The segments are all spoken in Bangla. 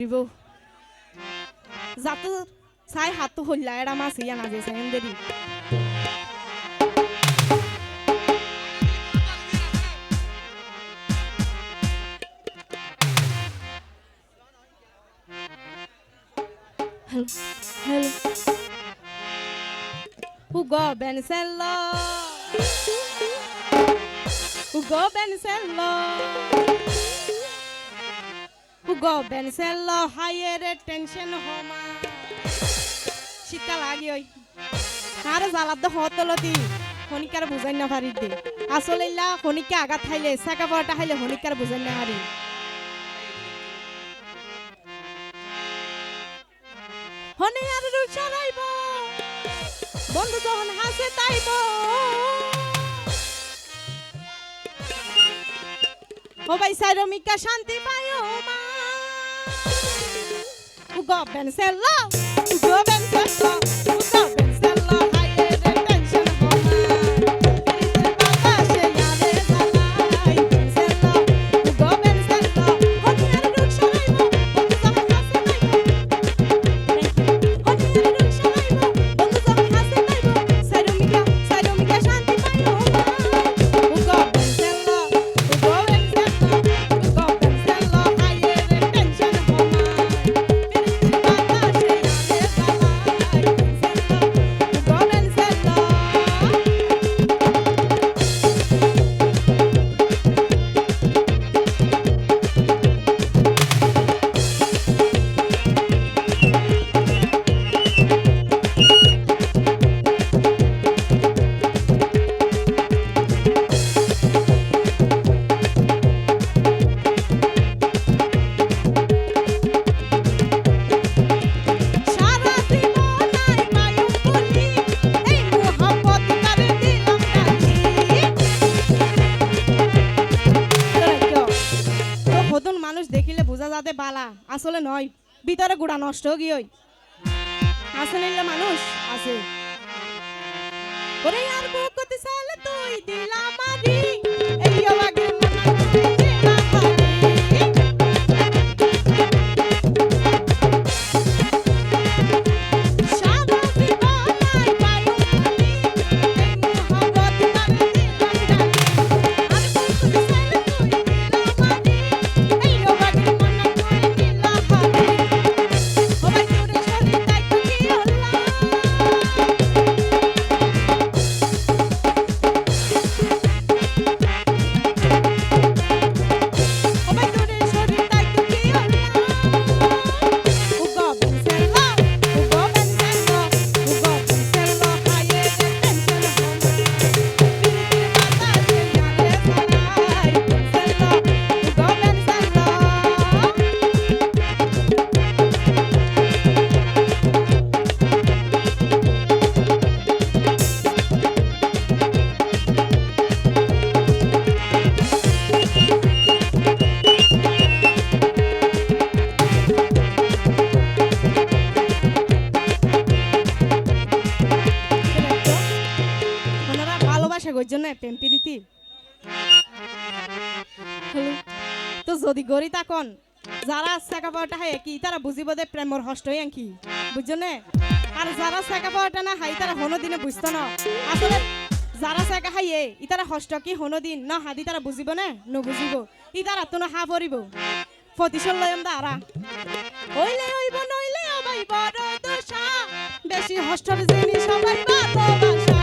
দিব যাতো সাই হাতু হল্লা এরা মাছ ইয়া না যে সেন্ডেরি hello Hugo Bencello Hugo Bencello Hugo Bencello higher tension homa শীতকাল লাগি ওই আরে জালাদ হতলতি খনিকার বুঝাই না পারি দে আসলে ইল্লা খনিকে আঘাত খাইলে সাকা বড়টা খাইলে খনিকার বুঝাই না হারি হনি আর রুচা রাইব বন্ধু যখন হাসে তাইব ও ভাই সাইরমিকা শান্তি পায়ো মা Hugo Bencello Hugo Bencello Hugo Bencello হাইরে টেনশন হমা পিরিতের বাতাসে যাবে জালাই Bencello Hugo Bencello হনি আর রুচা রাইব বন্ধু যখন হাসে তাইব হনি আর রুচা রাইব বন্ধু যখন হাসে তাইব সাইরমিকা শান্তি পায়ো মা Hugo Bencello Hugo Bencello Hugo Bencello হাইরে টেনশন হমা মানুষ দেখিলে বোঝা যাতে বালা আসলে নয় ভিতরে গুড়া নষ্ট গিয়ে আসলে মানুষ আছে ওরে আর বুক করতে চাইলে তুই দিলা মারি এই বাগে জন্য প্রেম প্রীতি তো যদি গড়ি তখন যারা শেখা পাওয়াটা হয় কি তারা বুঝিব যে প্রেমর হষ্ট হই কি বুঝছো না আর যারা শেখা পাওয়াটা না হাই তারা হনো দিনে বুঝতো না আসলে যারা শেখা হাইয়ে ই তারা হষ্ট কি হনো দিন না হাদি তারা বুঝিব না বুঝিব ই তারা তো না হা পড়িব প্রতিশোধ লয়ম দাঁড়া হইলে হইব নইলে আবাই বড় দোষা বেশি হষ্টর জিনিস সবাই ভালোবাসা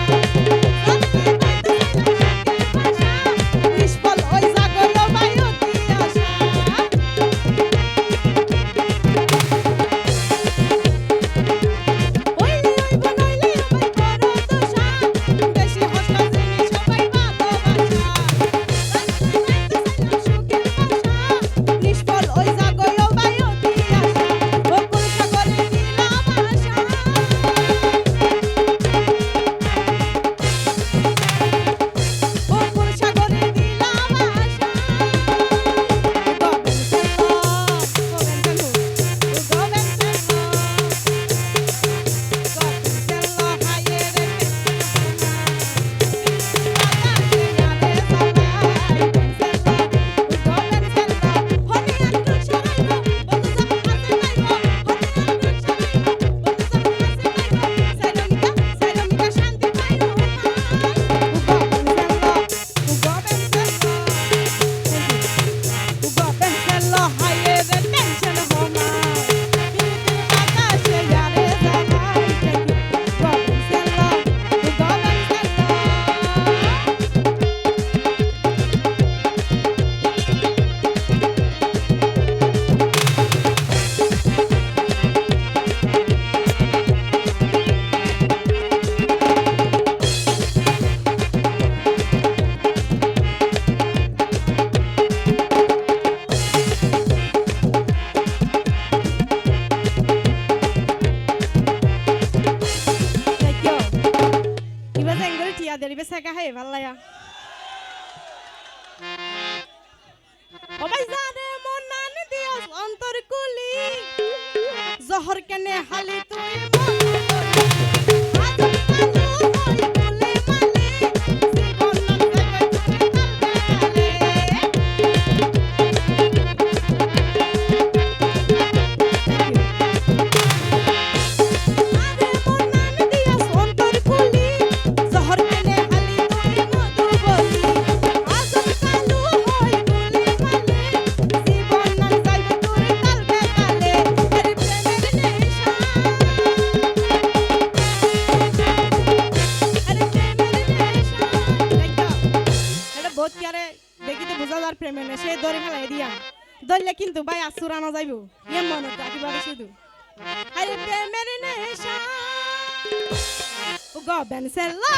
জহর কেনে হালি তুই মধু বলি আজ কালু হয় তুলে মালে জীবন নাম যাইবে তোর তালবে তালে আরে প্রেমের নেশা আরে প্রেমের নেশা দেখো এটা বহুত কারে দেখিতে বোঝা যার প্রেমের নেশা ধরে ফেলাই দিয়া ধরলে কিন্তু ভাই আসুরানো যাইব এমন একেবারে শুধু আরে প্রেমের নেশা ও গো বেনসেল্লা